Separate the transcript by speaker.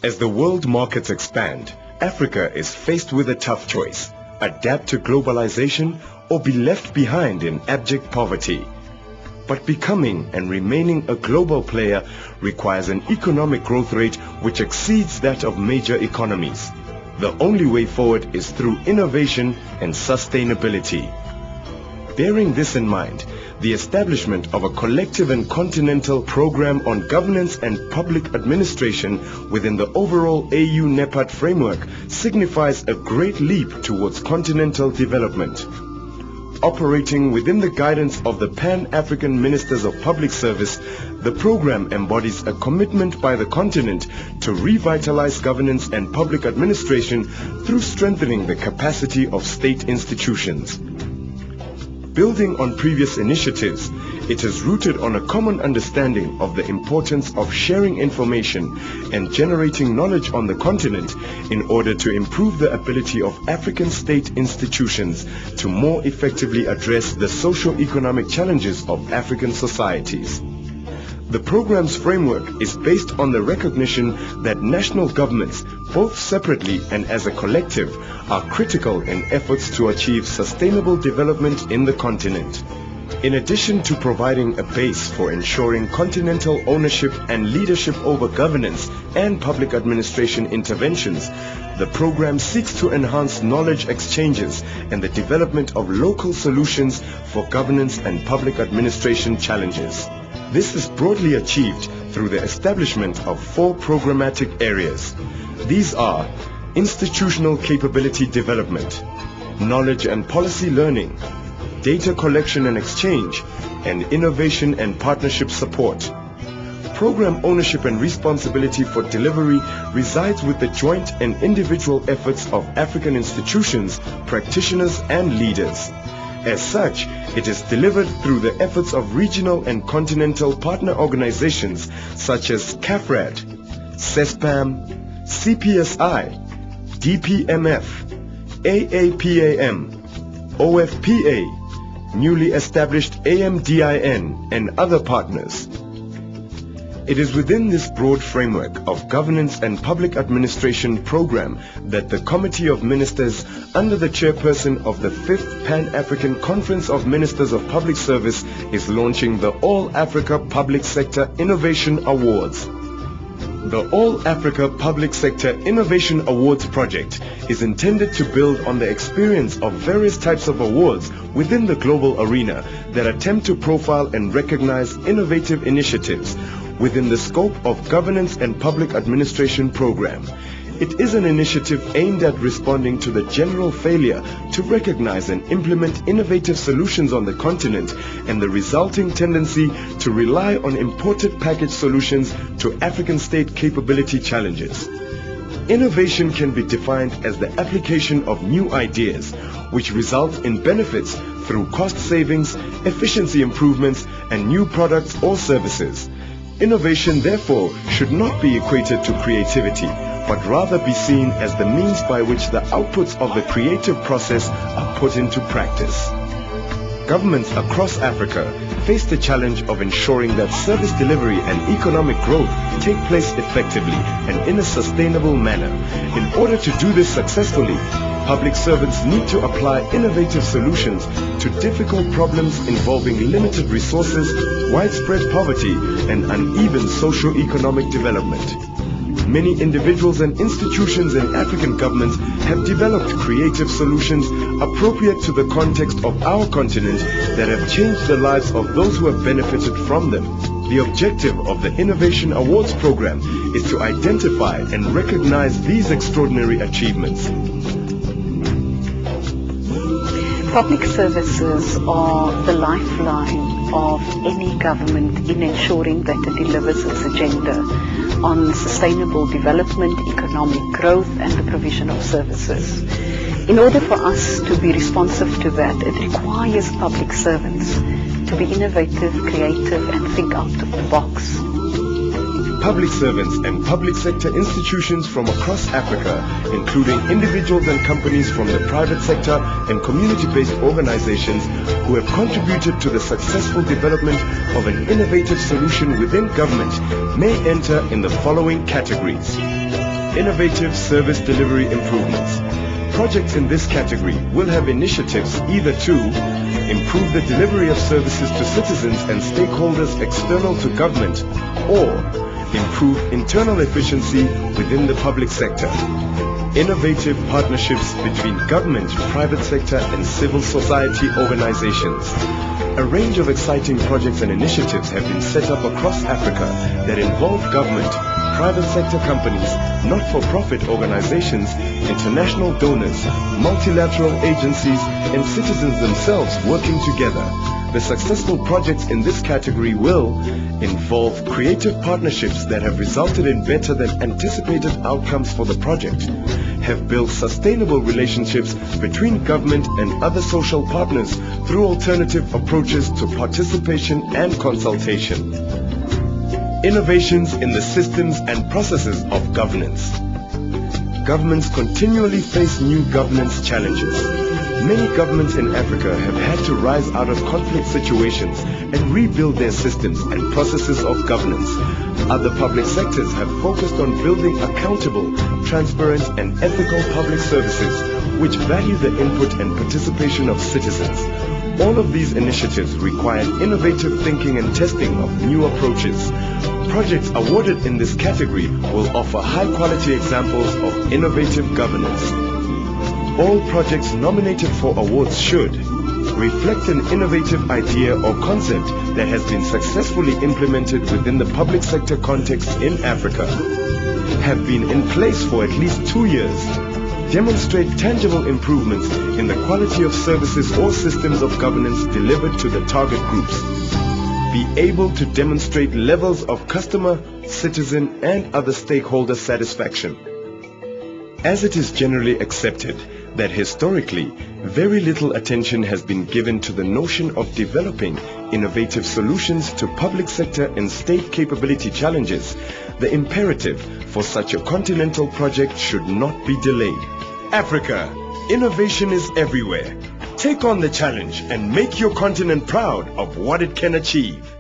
Speaker 1: As the world markets expand, Africa is faced with a tough choice: adapt to globalization or be left behind in abject poverty. But becoming and remaining a global player requires an economic growth rate which exceeds that of major economies. The only way forward is through innovation and sustainability. Bearing this in mind, the establishment of a collective and continental program on governance and public administration within the overall AU NEPAD framework signifies a great leap towards continental development. Operating within the guidance of the Pan-African Ministers of Public Service, the program embodies a commitment by the continent to revitalize governance and public administration through strengthening the capacity of state institutions. Building on previous initiatives, it is rooted on a common understanding of the importance of sharing information and generating knowledge on the continent in order to improve the ability of African state institutions to more effectively address the socio-economic challenges of African societies. The program's framework is based on the recognition that national governments, both separately and as a collective, are critical in efforts to achieve sustainable development in the continent. In addition to providing a base for ensuring continental ownership and leadership over governance and public administration interventions, the program seeks to enhance knowledge exchanges and the development of local solutions for governance and public administration challenges. This is broadly achieved through the establishment of 4 programmatic areas. These are institutional capability development, knowledge and policy learning, data collection and exchange, and innovation and partnership support. Program ownership and responsibility for delivery resides with the joint and individual efforts of African institutions, practitioners and leaders. As such, it is delivered through the efforts of regional and continental partner organizations such as CAFRAD, CESPAM, CPSI, DPMF, AAPAM, OFPA, newly established AMDIN, and other partners. It is within this broad framework of governance and public administration program that the Committee of Ministers, under the chairperson of the 5th Pan-African Conference of Ministers of Public Service, is launching the All Africa Public Sector Innovation Awards. The All Africa Public Sector Innovation Awards project is intended to build on the experience of various types of awards within the global arena that attempt to profile and recognize innovative initiatives within the scope of governance and public administration program. It is an initiative aimed at responding to the general failure to recognize and implement innovative solutions on the continent and the resulting tendency to rely on imported packaged solutions to African state capability challenges. Innovation can be defined as the application of new ideas which result in benefits through cost savings, efficiency improvements, and new products or services. Innovation, therefore, should not be equated to creativity, but rather be seen as the means by which the outputs of the creative process are put into practice. Governments across Africa face the challenge of ensuring that service delivery and economic growth take place effectively and in a sustainable manner. In order to do this successfully, public servants need to apply innovative solutions to difficult problems involving limited resources, widespread poverty, and uneven socio-economic development. Many individuals and institutions in African governments have developed creative solutions appropriate to the context of our continent that have changed the lives of those who have benefited from them. The objective of the Innovation Awards program is to identify and recognize these extraordinary achievements.
Speaker 2: Public services are the lifeline of any government in ensuring that it delivers its agenda on sustainable development, economic growth, and the provision of services. In order for us to be responsive to that, it requires public servants to be innovative, creative, and think out of the box.
Speaker 1: Public servants and public sector institutions from across Africa, including individuals and companies from the private sector and community-based organizations who have contributed to the successful development of an innovative solution within government, may enter in the following categories. innovative service delivery improvements. Projects in this category will have initiatives either to improve the delivery of services to citizens and stakeholders external to government, or improve internal efficiency within the public sector. Innovative partnerships between government, private sector and civil society organizations. A range of exciting projects and initiatives have been set up across Africa that involve government, private sector companies, not-for-profit organizations, international donors, multilateral agencies, and citizens themselves working together. The successful projects in this category will involve creative partnerships that have resulted in better than anticipated outcomes for the project, have built sustainable relationships between government and other social partners through alternative approaches to participation and consultation. Innovations in the systems and processes of governance. Governments continually face new governance challenges. Many governments in Africa have had to rise out of conflict situations and rebuild their systems and processes of governance. Other public sectors have focused on building accountable, transparent and ethical public services which value the input and participation of citizens. All of these initiatives require innovative thinking and testing of new approaches. Projects awarded in this category will offer high-quality examples of innovative governance. All projects nominated for awards should reflect an innovative idea or concept that has been successfully implemented within the public sector context in Africa, have been in place for at least 2 years, demonstrate tangible improvements in the quality of services or systems of governance delivered to the target groups, be able to demonstrate levels of customer, citizen and other stakeholder satisfaction. As it is generally accepted that historically very little attention has been given to the notion of developing innovative solutions to public sector and state capability challenges, the imperative for such a continental project should not be delayed. Africa, innovation is everywhere. Take on the challenge and make your continent proud of what it can achieve.